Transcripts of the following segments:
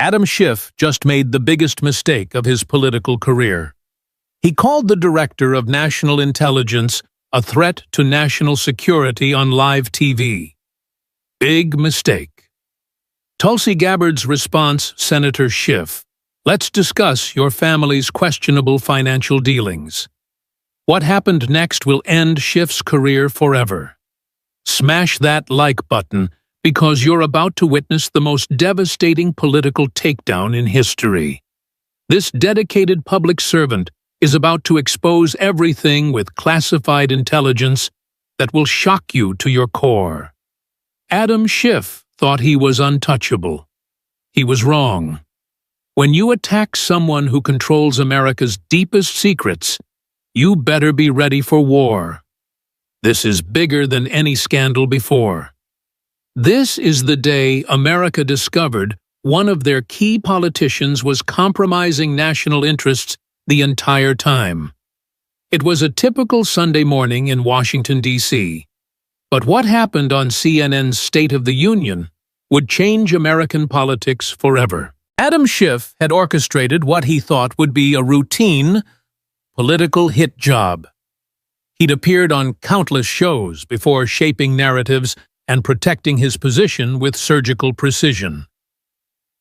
Adam Schiff just made the biggest mistake of his political career. He called the director of national intelligence a threat to national security on live TV. Big mistake. Tulsi Gabbard's response, Senator Schiff, let's discuss your family's questionable financial dealings. What happened next will end Schiff's career forever. Smash that like button because you're about to witness the most devastating political takedown in history. This dedicated public servant is about to expose everything with classified intelligence that will shock you to your core. Adam Schiff thought he was untouchable. He was wrong. When you attack someone who controls America's deepest secrets, you better be ready for war. This is bigger than any scandal before. This is the day America discovered one of their key politicians was compromising national interests the entire time. It was a typical Sunday morning in Washington, D.C. But what happened on CNN's State of the Union would change American politics forever. Adam Schiff had orchestrated what he thought would be a routine political hit job. He'd appeared on countless shows before shaping narratives and protecting his position with surgical precision.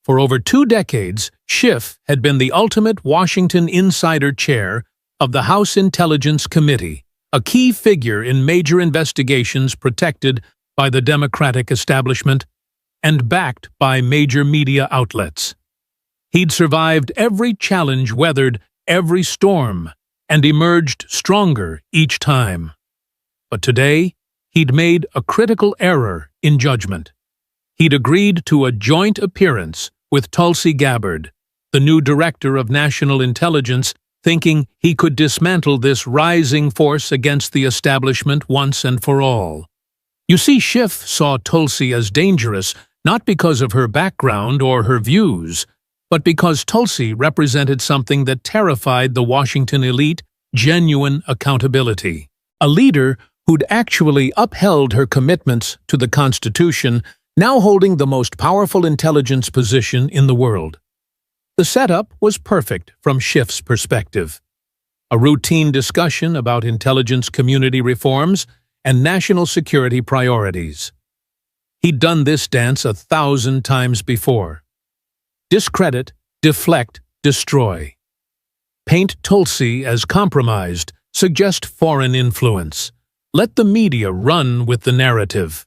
For over 2 decades, Schiff had been the ultimate Washington insider chair of the House Intelligence Committee, a key figure in major investigations protected by the Democratic establishment and backed by major media outlets. He'd survived every challenge, weathered every storm, and emerged stronger each time. But today, he'd made a critical error in judgment. He'd agreed to a joint appearance with Tulsi Gabbard, the new director of national intelligence, thinking he could dismantle this rising force against the establishment once and for all. You see, Schiff saw Tulsi as dangerous not because of her background or her views, but because Tulsi represented something that terrified the Washington elite: genuine accountability. A leader who'd actually upheld her commitments to the Constitution, now holding the most powerful intelligence position in the world. The setup was perfect from Schiff's perspective. A routine discussion about intelligence community reforms and national security priorities. He'd done this dance 1,000 times before. Discredit, deflect, destroy. Paint Tulsi as compromised, suggest foreign influence. Let the media run with the narrative.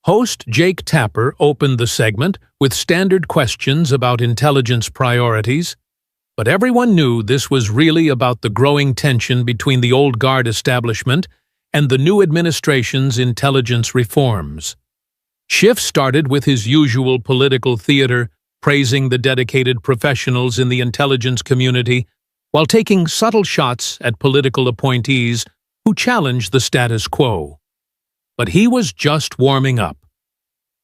Host Jake Tapper opened the segment with standard questions about intelligence priorities, but everyone knew this was really about the growing tension between the old guard establishment and the new administration's intelligence reforms. Schiff started with his usual political theater, praising the dedicated professionals in the intelligence community, while taking subtle shots at political appointees who challenged the status quo. But he was just warming up.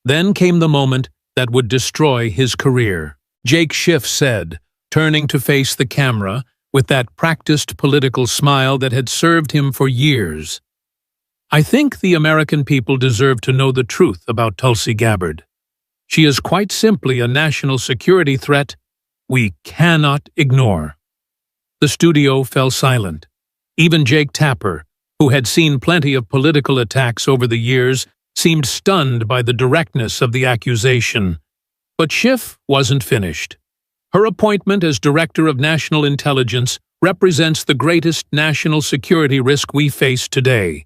Then came the moment that would destroy his career. Jake Schiff said, turning to face the camera with that practiced political smile that had served him for years. I think the American people deserve to know the truth about Tulsi Gabbard. She is quite simply a national security threat we cannot ignore. The studio fell silent. Even Jake Tapper, who had seen plenty of political attacks over the years, seemed stunned by the directness of the accusation. But Schiff wasn't finished. Her appointment as Director of National Intelligence represents the greatest national security risk we face today.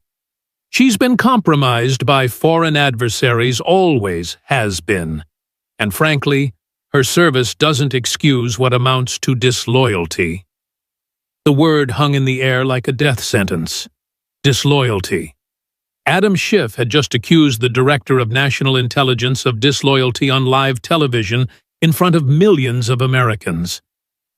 She's been compromised by foreign adversaries, always has been. And frankly, her service doesn't excuse what amounts to disloyalty. The word hung in the air like a death sentence. Disloyalty. Adam Schiff had just accused the Director of National Intelligence of disloyalty on live television in front of millions of Americans.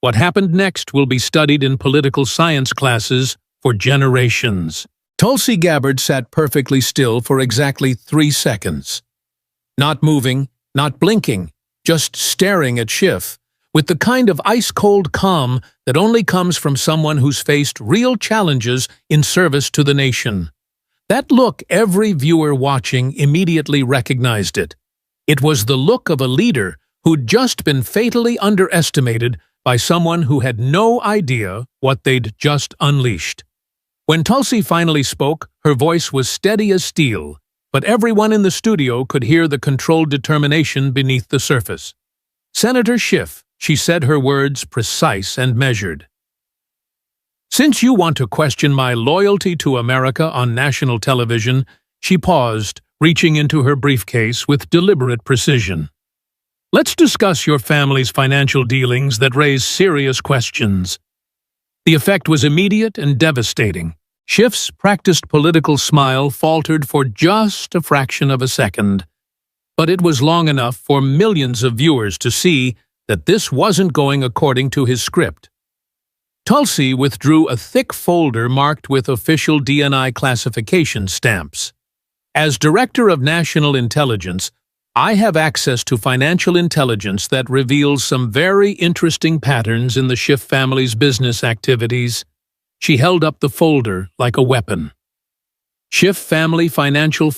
What happened next will be studied in political science classes for generations. Tulsi Gabbard sat perfectly still for exactly 3 seconds. Not moving, not blinking, just staring at Schiff, with the kind of ice-cold calm that only comes from someone who's faced real challenges in service to the nation. That look, every viewer watching immediately recognized it. It was the look of a leader who'd just been fatally underestimated by someone who had no idea what they'd just unleashed. When Tulsi finally spoke, her voice was steady as steel, but everyone in the studio could hear the controlled determination beneath the surface. "Senator Schiff," she said, her words precise and measured. "Since you want to question my loyalty to America on national television," she paused, reaching into her briefcase with deliberate precision. "Let's discuss your family's financial dealings that raise serious questions." The effect was immediate and devastating. Schiff's practiced political smile faltered for just a fraction of a second, but it was long enough for millions of viewers to see that this wasn't going according to his script. Tulsi withdrew a thick folder marked with official DNI classification stamps. "As Director of National Intelligence, I have access to financial intelligence that reveals some very interesting patterns in the Schiff family's business activities." She held up the folder like a weapon. "Schiff family financial